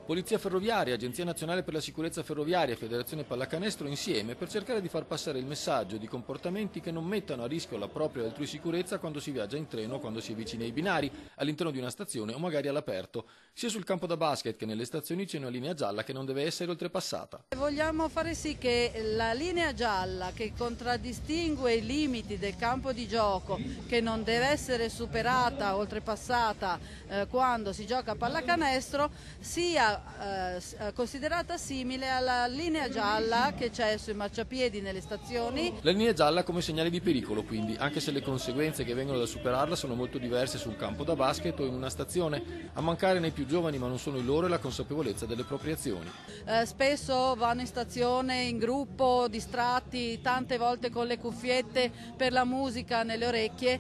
Polizia Ferroviaria, Agenzia Nazionale per la Sicurezza Ferroviaria e Federazione Pallacanestro insieme per cercare di far passare il messaggio di comportamenti che non mettano a rischio la propria e altrui sicurezza quando si viaggia in treno o quando si è vicini ai binari, all'interno di una stazione o magari all'aperto. Sia sul campo da basket che nelle stazioni c'è una linea gialla che non deve essere oltrepassata. Vogliamo fare sì che la linea gialla che contraddistingue i limiti del campo di gioco, che non deve essere superata, oltrepassata quando si gioca a pallacanestro, sia considerata simile alla linea gialla che c'è sui marciapiedi nelle stazioni. La linea gialla come segnale di pericolo, quindi, anche se le conseguenze che vengono da superarla sono molto diverse su un campo da basket o in una stazione. A mancare nei più giovani, ma non sono i loro, è la consapevolezza delle proprie azioni. Spesso vanno in stazione in gruppo, distratti, tante volte con le cuffiette per la musica nelle orecchie,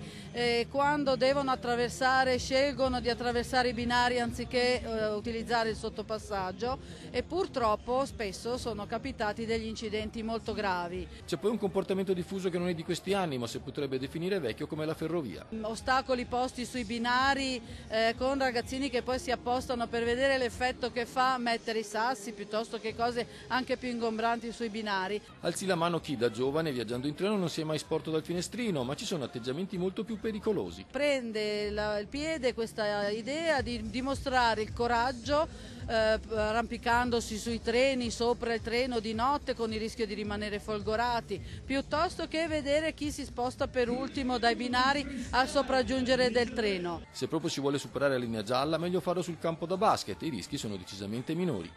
quando devono attraversare scelgono di attraversare i binari anziché utilizzare il sottopassaggio e purtroppo spesso sono capitati degli incidenti molto gravi. C'è poi un comportamento diffuso che non è di questi anni, ma si potrebbe definire vecchio, come la ferrovia. Ostacoli posti sui binari con ragazzini che poi si appostano per vedere l'effetto che fa mettere i sassi piuttosto che cose anche più ingombranti sui binari. Alzi la mano chi da giovane viaggiando in treno non si è mai sporto dal finestrino, ma ci sono atteggiamenti molto più pericolosi. Prende il piede questa idea di dimostrare il coraggio arrampicandosi sui treni, sopra il treno di notte con il rischio di rimanere folgorati, piuttosto che vedere chi si sposta per ultimo dai binari al sopraggiungere del treno. Se proprio si vuole superare la linea gialla, meglio farlo sul campo da basket, i rischi sono decisamente minori.